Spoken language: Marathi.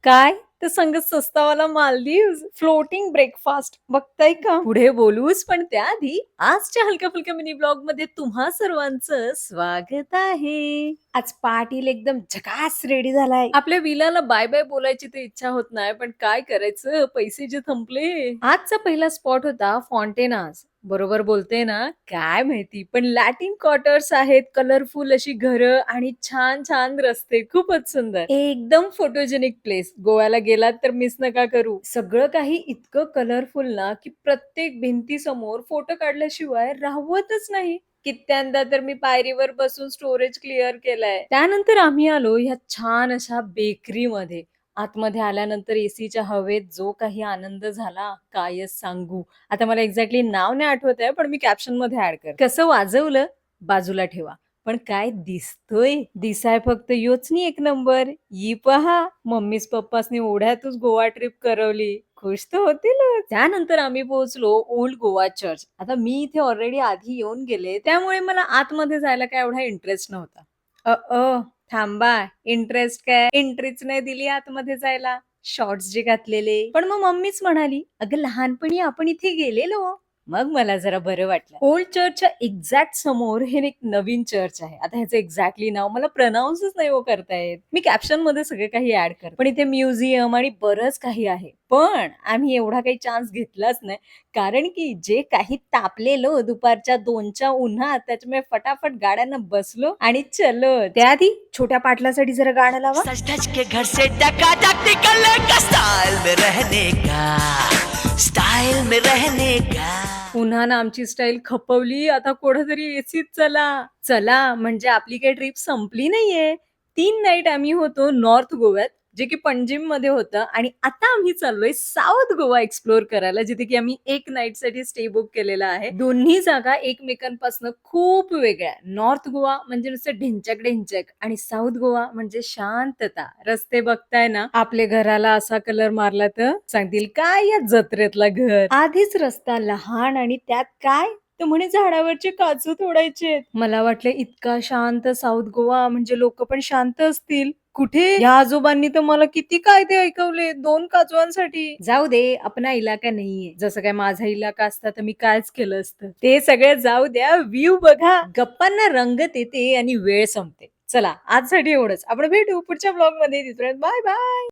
काय? ते संगत स्वस्तावाला मालदीव्स, फ्लोटिंग ब्रेकफास्ट बघताय का? पुढे बोलूच, पण त्याआधी आजच्या हलक्या-फुलक्या मिनी ब्लॉगमध्ये तुम्हा सर्वांचं स्वागत आहे. आज पाटील एकदम झकास रेडी झालाय. आपल्या विलाला बाय-बाय बोलायची तर इच्छा होत नाही, पण काय करायचं? पैसे जे संपले. आजचा पहिला स्पॉट होता फॉन्टेनाज. बरोबर बोलते ना? काय माहिती, पण लॅटिन क्वार्टर्स आहेत, कलरफुल अशी घरं आणि छान-छान रस्ते. खूपच सुंदर. एकदम फोटोजेनिक प्लेस. गोव्याला गेलात तर मिस नका करू. सगळं काही इतकं कलरफुल ना, की प्रत्येक भिंतीसमोर फोटो काढल्याशिवाय राहवतच नाही. कित्येंदा तर मी पायरीवर बसून स्टोरेज क्लिअर केलाय. त्यानंतर आम्ही आलो ह्या छान अशा बेकरीमध्ये. आतमध्ये आल्यानंतर एसीच्या हवेत जो काही आनंद झाला, कायच सांगू. आता मला एक्झॅक्टली नाव नाही आठवत आहे, पण मी कॅप्शनमध्ये ॲड कर. कसं वाजवलं बाजूला ठेवा. पण काय दिसतोय? दिसाय फक्त योच नाही एक नंबर. ही पहा, मम्मीच पप्पासनी ओढ्यातच गोवा ट्रिप करवली. खुश तर होतीलच. त्यानंतर आम्ही पोहोचलो ओल्ड गोवा चर्च. आता मी इथे ऑलरेडी आधी येऊन गेले, त्यामुळे मला आतमध्ये जायला काय एवढा इंटरेस्ट नव्हता. थांबा, इंटरेस्ट काय? एंट्रीच नाही दिली आतमध्ये जायला. शॉर्ट्स जे घातलेले. पण मग मम्मीच म्हणाली, "अगं लहानपणी आपण इथे गेलेलो." मग मला जरा बरं वाटलं. ओल्ड चर्चच्या एक्झॅक्ट समोर हे एक नवीन चर्च आहे. आता ह्याचं एक्झॅक्टली नाव मला प्रनाउन्सच नाही हो करता येत. मी कॅप्शनमध्ये सगळे काही ॲड करते. पण इथे म्युझियम आणि बरंच काही आहे. पण आम्ही एवढा काही चान्स घेतलाच नाही. कारण की जे काही तापलेलो दुपारच्या 2च्या उन्हात, त्याच्यामुळे फटाफट गाड्यांना बसलो आणि चलो. त्याआधी छोट्या पाटलासाठी जरा गाणं लावा. सज धज के घर से टकाटक निकलने का, स्टाइल में रहने का, स्टाइल में रहने का. उन्हानं आमची स्टाईल खपवली. आता कुठेतरी एसीत चला. चला म्हणजे आपली काही ट्रिप संपली नाहीये. 3 नाईट आम्ही होतो नॉर्थ गोव्यात, जे की पणजिममध्ये होतं आणि आता आम्ही चाललोय साउथ गोवा एक्सप्लोर करायला, जिथे की आम्ही 1 नाईटसाठी स्टे बुक केलेला आहे. दोन्ही जागा एकमेकांपासून खूप वेगळ्या. नॉर्थ गोवा म्हणजे नुसतं ढिंच्याक-ढिंच्याक आणि साउथ गोवा म्हणजे शांतता. रस्ते बघताय ना, आपल्या घराला असा कलर मारला तर सांगतील काय या जत्रेतला घर. आधीच रस्ता लहान आणि त्यात काय तर म्हणे झाडावरचे काजू तोडायचे. मला वाटलं इतका शांत साऊथ गोवा म्हणजे लोक पण शांत असतील. कुठे या आजोबांनी तर मला किती कायदे ऐकवले 2 काजवांसाठी. जाऊ दे, आपला इलाका नाहीये. जसं काय माझा इलाका असता तर मी कायच केलं असतं. ते सगळं जाऊ द्या, व्ह्यू बघा. गप्पांना रंगत येते आणि वेळ संपते. चला आजसाठी एवढंच. आपण भेटू पुढच्या ब्लॉग मध्ये. Bye bye.